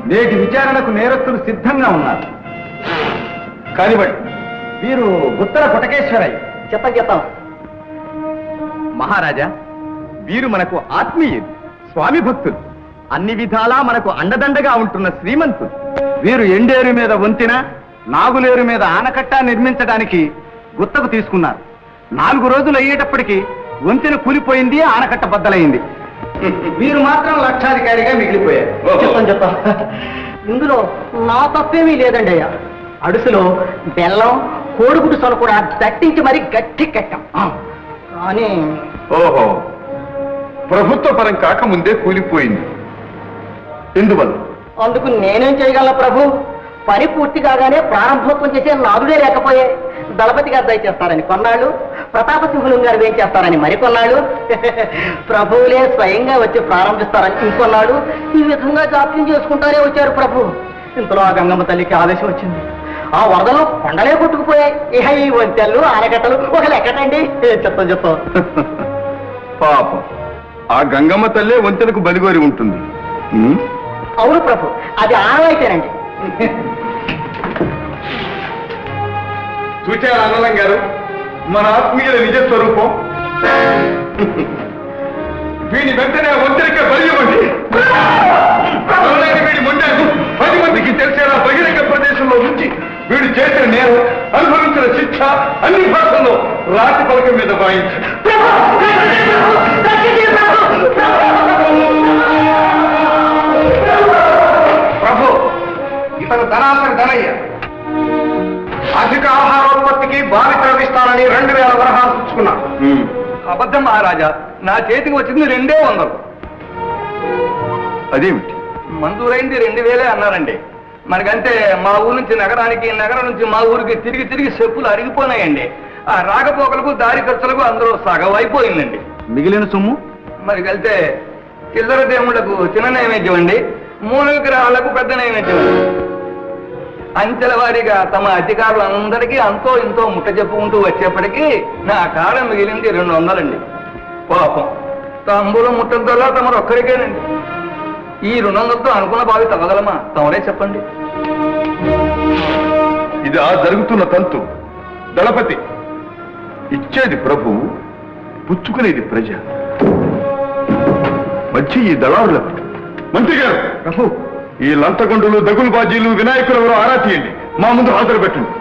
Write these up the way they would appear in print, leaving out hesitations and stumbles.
నేటి విచారణకు నేరస్తులు సిద్ధంగా ఉన్నారు. కానివ్వండి, వీరు ఉత్తర కొటకేశ్వరయ్య. చెప్పం. మహారాజా, వీరు మనకు ఆత్మీయులు, స్వామి భక్తులు, అన్ని విధాలా మనకు అండదండగా ఉంటున్న శ్రీమంతులు. వీరు ఎండేరు మీద వంతెన, నాగులేరు మీద ఆనకట్ట నిర్మించడానికి గుత్తకు తీసుకున్నారు. 4 రోజులు అయ్యేటప్పటికి వంతెన కూలిపోయింది, ఆనకట్ట బద్దలైంది. వీరు మాత్రం లక్షాధికారిగా మిగిలిపోయారు. చెప్పం. ఇందులో నా తప్పేమీ లేదండి అయ్యా. అడుసులో బెల్లం, కోడిగుడ్డు సొన కూడా దట్టించి మరీ గట్టి కట్టాం. కానీ ఓహో, ప్రభుత్వ పరం కాకముందే కూలిపోయింది. ఎందువల్ల? అందుకు నేనేం చేయగలను ప్రభు? పని పూర్తి కాగానే ప్రారంభోత్సవం చేసే నాదుడే లేకపోయే. దళపతి గారు దయచేస్తారని కొన్నాళ్ళు, ప్రతాపసింహులు గారు ఏం చేస్తారని మరికొన్నాళ్ళు, ప్రభువులే స్వయంగా వచ్చి ప్రారంభిస్తారని ఇంకొన్నాడు. ఈ విధంగా జాప్యం చేసుకుంటారే వచ్చారు ప్రభు. ఇంతలో ఆ గంగమ్మ తల్లికి ఆదేశం వచ్చింది. ఆ వరదలో కొండలే కొట్టుకుపోయాయి. ఇహ ఈ వంతెళ్ళు, ఆనకట్టలు ఒక లెక్కటండి. చెప్తాం. పాపం, ఆ గంగమ్మ తల్లే వంతెనకు బలిగోరి ఉంటుంది. అవును ప్రభు, అది ఆనవాయితేనండి. చూచారా అన్నలం గారు, మన ఆత్మీయుల నిజ స్వరూపం. వీడి వెంటనే వంతెనకే బలి ఇవ్వండి. వీడి మొండాకు 10 మందికి తెలిసేలా బహిరంగ ప్రదేశంలో ఉంచి వీడు చేసిన నేరం, అనుభవించిన శిక్ష అన్ని భాషల్లో రాతి పలకం మీద వాయించండి. ప్రభు, ఇతను ధనాసరి ధనయ్య. అధిక ఆహారోత్పత్తికి బాధితానిస్తానని 2000 వరహాలు పుచ్చుకున్నాడు. అబద్ధం మహారాజా, నా చేతికి వచ్చింది 200. అదేమిటి? మంజూరైంది 2000 అన్నారండి. మనకంటే మా ఊరు నుంచి నగరానికి, నగరం నుంచి మా ఊరికి తిరిగి చెప్పులు అరిగిపోయినాయండి. ఆ రాకపోకలకు, దారి ఖర్చులకు అందులో సగం అయిపోయిందండి. మిగిలిన సొమ్ము మరి వెళ్తే చిల్లర దేవుళ్లకు చిన్న నైవేద్యం అండి, మూల విగ్రహాలకు పెద్ద నైవేద్యం. అంచెల వారీగా తమ అధికారులందరికీ అంతో ఇంతో ముట్ట చెప్పుకుంటూ వచ్చేప్పటికీ నా కాడ మిగిలింది 200 అండి. పాపం, తంబులు ముట్టంతోలా తమరు ఒక్కరికేనండి. ఈ 200తో అనుకున్న బావి తవ్వగలమా? తమరే చెప్పండి. ఇది ఆ జరుగుతున్న తంతు. దళపతి, ఇచ్చేది ప్రభు, పుచ్చుకునేది ప్రజ. వచ్చి ఈ దళారులకు మంత్రి గారు, ప్రభు, ఈ లంతగొండులు, దగులు బాజీలు, వినాయకులు ఎవరో ఆరా తీయండి, మా ముందు హాజరు పెట్టండి.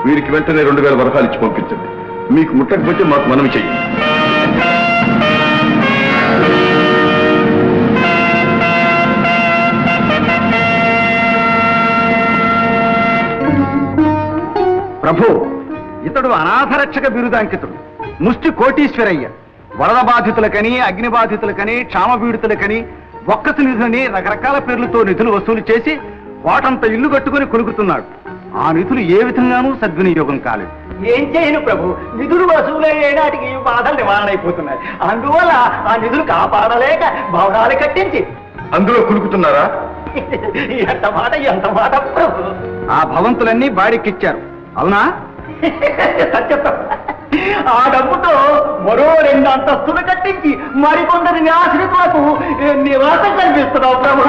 వీరికి వెంటనే 2000 వరహాలు ఇచ్చి పంపించండి. మీకు ముట్టకపోతే మాకు మనవి చెయ్యండి. ప్రభు, ఇతడు అనాథరక్షక బిరుదాంకితుడు, ముష్టి కోటీశ్వరయ్య. వరద బాధితులకని, అగ్ని బాధితులకని, క్షామపీడితులకని, బొక్కసు నిధులని రకరకాల పేర్లతో నిధులు వసూలు చేసి వాటంత ఇల్లు కట్టుకుని కొనుక్కుతున్నాడు. ఆ నిధులు ఏ విధంగానూ సద్వినియోగం కాలేదు. ఏం చేయను ప్రభు, నిధులు వసూలయ్యే నాటికి బాధలు నివారణ అయిపోతున్నాయి. అందువల్ల ఆ నిధులు కాపాడలేక భవనాలు కట్టించి అందులో కులుకుతున్నారా? ఎంత మాట ప్రభు. ఆ భవంతులన్నీ బాడికిచ్చారు, అవునా? ఆ డబ్బుతో మరో 2 అంతస్తులు కట్టించి మరికొందరి ఆశ్రితులకు నివాసం కల్పిస్తున్నావు ప్రభు.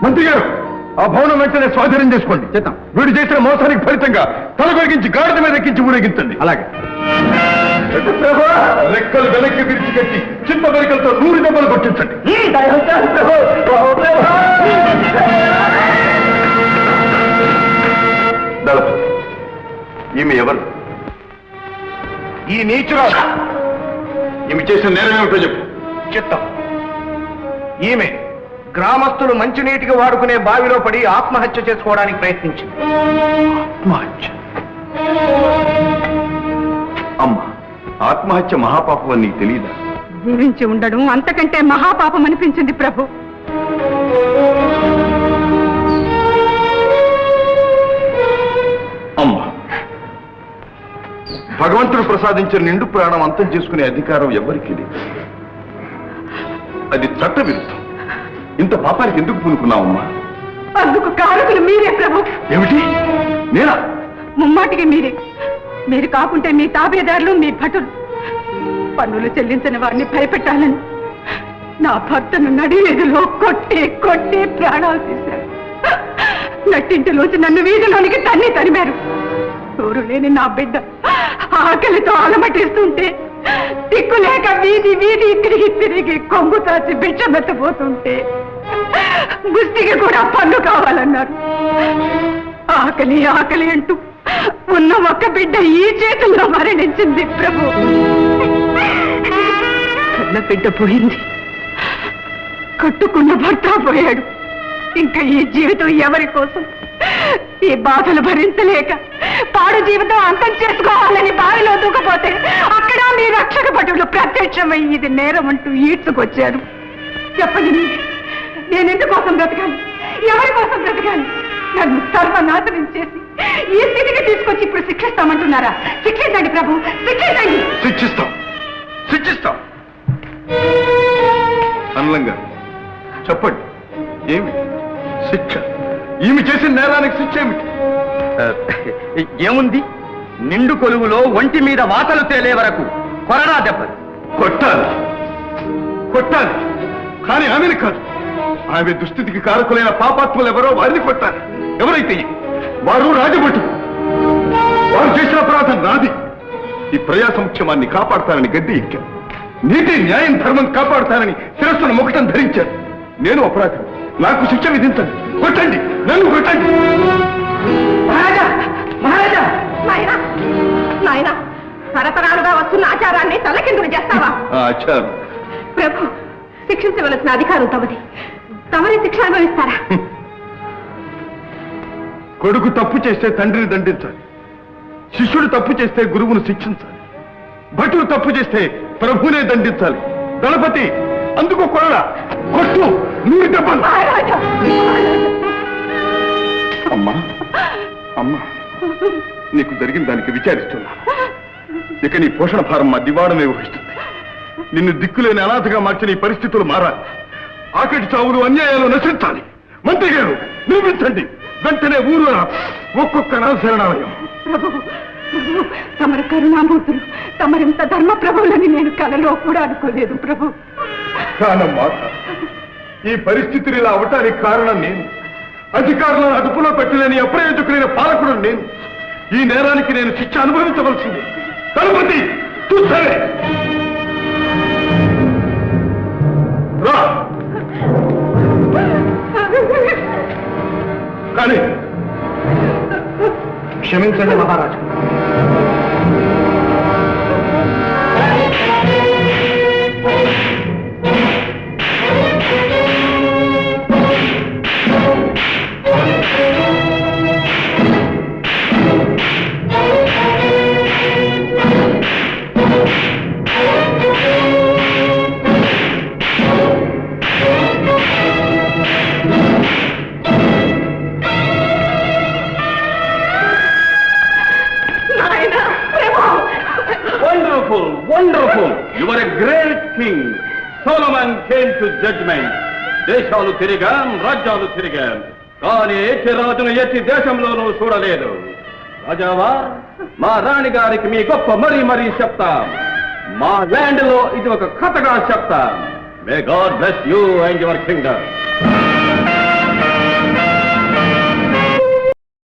మంత్రి గారు, ఆ భవనం వెంటనే స్వాధీనం చేసుకోండి. చేద్దాం. వీడు చేసిన మోసానికి ఫలితంగా తల కొరిగించి గాడిద మీద ఎక్కించి ఊరేగించండి. అలాగే. రెక్కలు వెనక్కి విరిచికట్టి చింత బరికలతో 100 దెబ్బలు కొట్టించండి. దళపతి, ఈమె ఎవరు? ఈ నీచురాలు. ఈమె చేసిన నేరం ఏమిటో చెప్పు. చిత్తం. ఈమె గ్రామస్తులు మంచినీటికి వాడుకునే బావిలో పడి ఆత్మహత్య చేసుకోవడానికి ప్రయత్నించింది. ఆత్మహత్య? అమ్మ, ఆత్మహత్య మహాపాపం అని నీకు తెలియదా? జీవించి ఉండడం అంతకంటే మహాపాపం అనిపించింది ప్రభు. అమ్మ, భగవంతుడు ప్రసాదించిన నిండు ప్రాణం అంతం చేసుకునే అధికారం ఎవరికి లేదు. అది చట్ట విరుద్ధం. ఇంత పాపానికి ఎందుకు పూనుకున్నావమ్మా? అందుకు కారకులు మీరే ప్రభు. ఏమిటి? నేనా? ముమ్మాటికి మీరే. మీరు కాకుంటే మీ తాబేదారులు, మీ భటులు పన్నులు చెల్లించని వారిని భయపెట్టాలని నా భర్తను నడివీధిలో కొట్టి కొట్టి ప్రాణాలు తీశారు. నట్టింటిలోంచి నన్ను వీధిలోనికి తరిమారు. నోరు లేని నా బిడ్డ ఆకలితో అలమటిస్తుంటే, దిక్కులేక వీధి వీధి తిరిగి తిరిగి కొంగు తాచి భిక్షమెత్తబోతుంటే గుస్తికి కూడా పన్ను కావాలన్నారు. ఆకలి ఆకలి అంటూ ఉన్న ఒక్క బిడ్డ ఈ చేతుల్లో మరణించింది ప్రభు. కన్న బిడ్డ పోయింది, కట్టుకున్న భర్త పోయాడు. ఇంకా ఈ జీవితం ఎవరి కోసం? ఈ బాధలు భరించలేక పాడు జీవితం అంతం చేసుకోవాలని బావిలో దూకపోతే అక్కడ మీ రక్షక భటులు ప్రత్యక్షమై ఇది నేరం అంటూ ఈడ్చుకొచ్చారు. చెప్పండి, నేను ఎందుకోసం బ్రతకాలి? ఎవరి కోసం బ్రతకాలి? నన్ను సర్వనాశనం చేసి ఈ స్థితికి తీసుకొచ్చి ఇప్పుడు శిక్షిస్తామంటున్నారా? శిక్షించండి ప్రభు, శిక్షించండి. శిక్షిస్తాం, శిక్షిస్తాం. అన్నంగా చెప్పండి, ఏమి శిక్ష? ఈమె చేసిన నేరానికి శిక్ష ఏమిటి? ఏముంది, నిండు కొలువులో ఒంటి మీద వాతలు తేలే వరకు కొరడా దెబ్బలు కొట్టాలి, కొట్టాలి. కానీ ఆమెను కాదు. ఆమె దుస్థితికి కారకులైన పాపాత్ములు ఎవరో వారిని కొట్టాలి. ఎవరైతే వారు రాజభటులు. వారు చేసిన అపరాధం నాది. ఈ ప్రజా సంక్షేమాన్ని కాపాడతానని గడ్డి ఎక్కాను. నీతి న్యాయం ధర్మం కాపాడతానని శిరస్సును ముఖటం ధరించాను. నేను అపరాధం, నాకు శిక్ష విధించండి. కొట్టండి, నన్ను కొట్టండి. మహారాజా, మహారాజా, నాయనా, నాయనా, తరతరాలుగా వస్తున్న ఆచారాన్ని తలకిందులు చేస్తావా? ఆచారం ప్రభు, శిక్షించవలసిన అధికారం తమది. తమని శిక్ష అనుభవిస్తారా? కొడుకు తప్పు చేస్తే తండ్రిని దండించాలి. శిష్యుడు తప్పు చేస్తే గురువును శిక్షించాలి. భటులు తప్పు చేస్తే ప్రభునే దండించాలి. గణపతి అందుకో కొరడా, కొట్టు, నూరి దెబ్బలు. మహారాజా, అమ్మా, అమ్మా, నీకు జరిగిన దానికి విచారిస్తున్నా. ఇక నీ పోషణ భారం మా దివాడమే వహిస్తుంది. నిన్ను దిక్కులేని అనాథగా మార్చిన ఈ పరిస్థితులు మారాలి. ఆకటి చావులు అన్యాయాలు నశించాలి. మంత్రి గారు నిరూపించండి. వెంటనే ఊరు ఒక్కొక్క శరణాలయం. ప్రభు, ప్రభు, తమరు కరుణామూర్తులు. తమరింత ధర్మ ప్రభువులని నేను కలలో కూడా అనుకోలేదు ప్రభు. కానమ్మా, ఈ పరిస్థితులు ఇలా అవటానికి కారణం నేను. అధికారులను అదుపులో పెట్టలేని అప్రయోజకులైన పాలకుడు నేను. ఈ నేరానికి నేను శిక్ష అనుభవించవలసింది. గణపతి చూస్తానే రా. కానీ క్షమించండి మహారాజు. Wonderful, wonderful. You are a great king. Solomon came to judgment. దేశాలు తిరిగాం, రాజ్యాలు తిరిగాం, కానీ ఎట్టి రాజును ఎట్టి దేశంలోనూ చూడలేదు. రాజావా, మా రాణి గారికి మీ గొప్ప మరీ చెప్తాం. మా ల్యాండ్ లో ఇది ఒక కథగా చెప్తాం. May God bless you and your Kingdom.